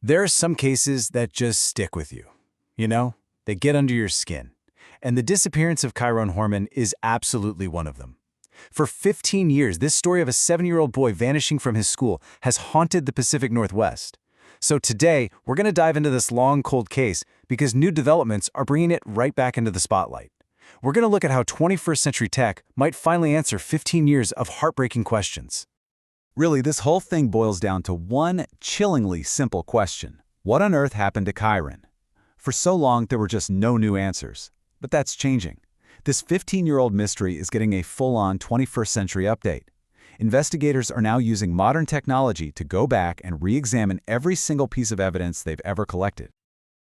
There are some cases that just stick with you. You know, they get under your skin. And the disappearance of Kyron Horman is absolutely one of them. For 15 years, this story of a 7-year-old boy vanishing from his school has haunted the Pacific Northwest. So today, we're going to dive into this long, cold case because new developments are bringing it right back into the spotlight. We're going to look at how 21st century tech might finally answer 15 years of heartbreaking questions. Really, this whole thing boils down to one chillingly simple question. What on earth happened to Kyron? For so long, there were just no new answers. But that's changing. This 15-year-old mystery is getting a full-on 21st century update. Investigators are now using modern technology to go back and re-examine every single piece of evidence they've ever collected.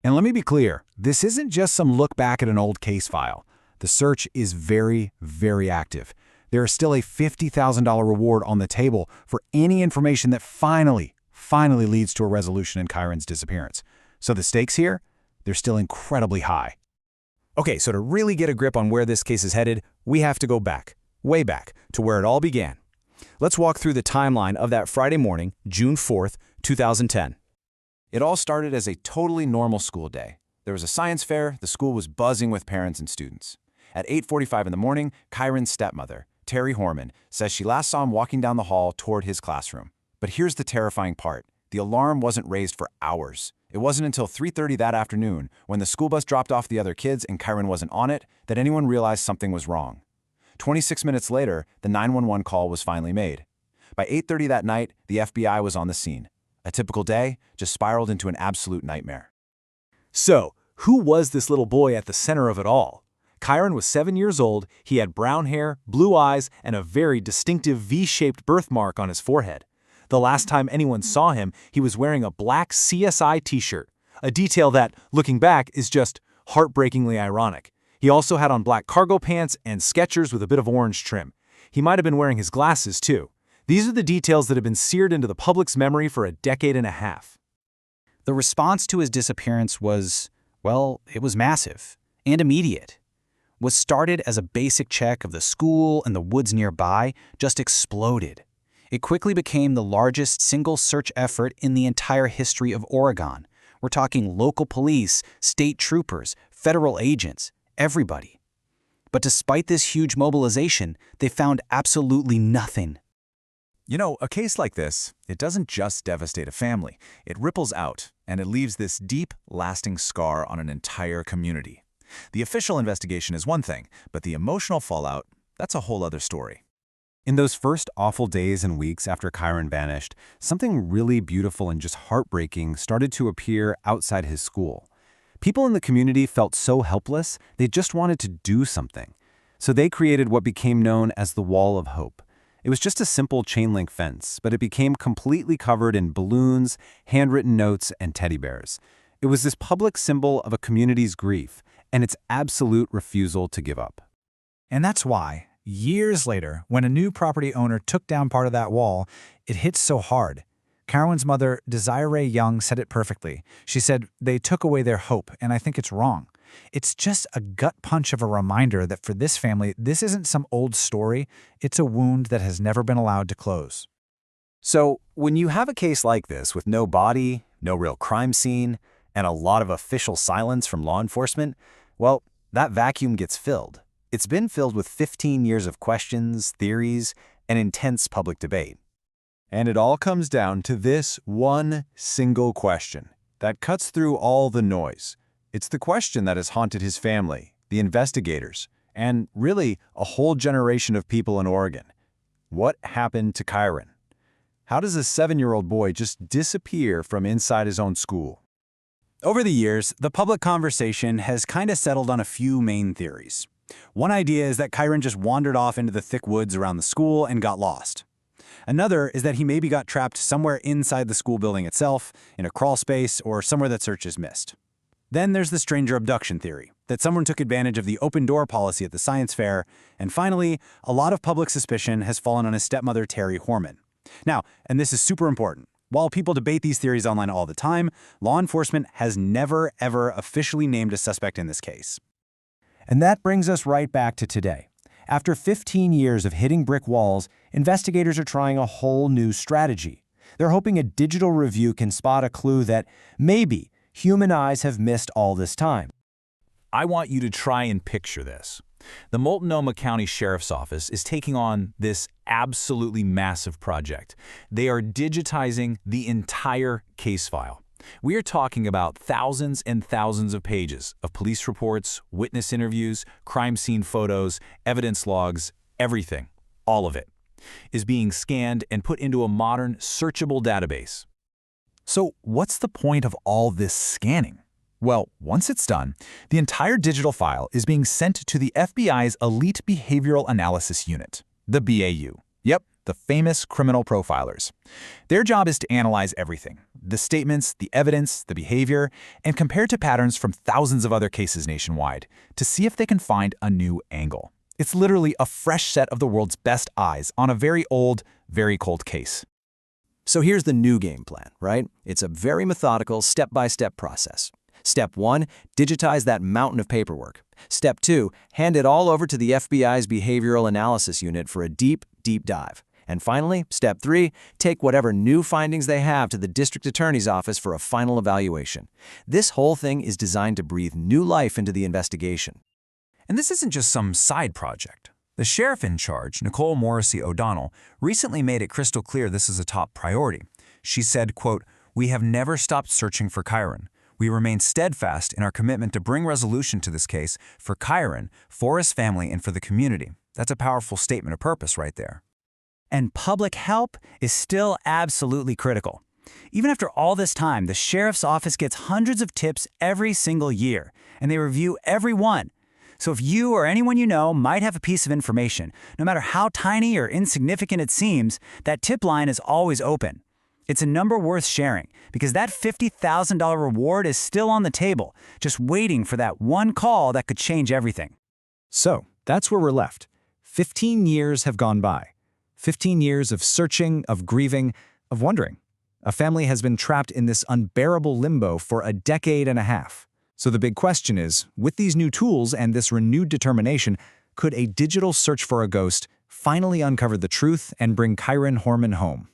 And let me be clear, this isn't just some look back at an old case file. The search is very, very active. There is still a $50,000 reward on the table for any information that finally leads to a resolution in Kyron's disappearance. So the stakes here, they're still incredibly high. Okay, so to really get a grip on where this case is headed, we have to go back, way back, to where it all began. Let's walk through the timeline of that Friday morning, June 4th, 2010. It all started as a totally normal school day. There was a science fair, the school was buzzing with parents and students. At 8:45 in the morning, Kyron's stepmother, Terry Horman, says she last saw him walking down the hall toward his classroom. But here's the terrifying part. The alarm wasn't raised for hours. It wasn't until 3:30 that afternoon, when the school bus dropped off the other kids and Kyron wasn't on it, that anyone realized something was wrong. 26 minutes later, the 911 call was finally made. By 8:30 that night, the FBI was on the scene. A typical day just spiraled into an absolute nightmare. So, who was this little boy at the center of it all? Kyron was 7 years old, he had brown hair, blue eyes, and a very distinctive V-shaped birthmark on his forehead. The last time anyone saw him, he was wearing a black CSI t-shirt, a detail that, looking back, is just heartbreakingly ironic. He also had on black cargo pants and Skechers with a bit of orange trim. He might have been wearing his glasses, too. These are the details that have been seared into the public's memory for a decade and a half. The response to his disappearance was, well, it was massive and immediate. What started as a basic check of the school and the woods nearby just exploded. It quickly became the largest single search effort in the entire history of Oregon. We're talking local police, state troopers, federal agents, everybody. But despite this huge mobilization, they found absolutely nothing. You know, a case like this, it doesn't just devastate a family. It ripples out, and it leaves this deep, lasting scar on an entire community. The official investigation is one thing, but the emotional fallout, that's a whole other story. In those first awful days and weeks after Kyron vanished, something really beautiful and just heartbreaking started to appear outside his school. People in the community felt so helpless, they just wanted to do something. So they created what became known as the Wall of Hope. It was just a simple chain-link fence, but it became completely covered in balloons, handwritten notes, and teddy bears. It was this public symbol of a community's grief and its absolute refusal to give up. And that's why, years later, when a new property owner took down part of that wall, it hit so hard. Kyron's mother, Desiree Young, said it perfectly. She said, "They took away their hope, and I think it's wrong." It's just a gut punch of a reminder that for this family, this isn't some old story. It's a wound that has never been allowed to close. So, when you have a case like this with no body, no real crime scene, and a lot of official silence from law enforcement, well, that vacuum gets filled. It's been filled with 15 years of questions, theories, and intense public debate. And it all comes down to this one single question that cuts through all the noise. It's the question that has haunted his family, the investigators, and really a whole generation of people in Oregon. What happened to Kyron? How does a 7-year-old boy just disappear from inside his own school? Over the years, the public conversation has kind of settled on a few main theories. One idea is that Kyron just wandered off into the thick woods around the school and got lost. Another is that he maybe got trapped somewhere inside the school building itself, in a crawl space, or somewhere that searches missed. Then there's the stranger abduction theory, that someone took advantage of the open door policy at the science fair. And finally, a lot of public suspicion has fallen on his stepmother, Terry Horman. Now, and this is super important, while people debate these theories online all the time, law enforcement has never, ever officially named a suspect in this case. And that brings us right back to today. After 15 years of hitting brick walls, investigators are trying a whole new strategy. They're hoping a digital review can spot a clue that maybe human eyes have missed all this time. I want you to try and picture this. The Multnomah County Sheriff's Office is taking on this absolutely massive project. They are digitizing the entire case file. We are talking about thousands and thousands of pages of police reports, witness interviews, crime scene photos, evidence logs, everything, all of it, is being scanned and put into a modern, searchable database. So what's the point of all this scanning? Well, once it's done, the entire digital file is being sent to the FBI's Elite Behavioral Analysis Unit, the BAU. Yep, the famous criminal profilers. Their job is to analyze everything, the statements, the evidence, the behavior, and compare to patterns from thousands of other cases nationwide to see if they can find a new angle. It's literally a fresh set of the world's best eyes on a very old, very cold case. So here's the new game plan, right? It's a very methodical, step-by-step process. Step 1, digitize that mountain of paperwork. Step 2, hand it all over to the FBI's Behavioral Analysis Unit for a deep, deep dive. And finally, Step 3, take whatever new findings they have to the District Attorney's Office for a final evaluation. This whole thing is designed to breathe new life into the investigation. And this isn't just some side project. The sheriff in charge, Nicole Morrissey O'Donnell, recently made it crystal clear this is a top priority. She said, quote, "We have never stopped searching for Kyron. We remain steadfast in our commitment to bring resolution to this case for Kyron, for his family, and for the community." That's a powerful statement of purpose right there. And public help is still absolutely critical. Even after all this time, the sheriff's office gets hundreds of tips every single year, and they review every one. So if you or anyone you know might have a piece of information, no matter how tiny or insignificant it seems, that tip line is always open. It's a number worth sharing, because that $50,000 reward is still on the table, just waiting for that one call that could change everything. So, that's where we're left. 15 years have gone by. 15 years of searching, of grieving, of wondering. A family has been trapped in this unbearable limbo for a decade and a half. So the big question is, with these new tools and this renewed determination, could a digital search for a ghost finally uncover the truth and bring Kyron Horman home?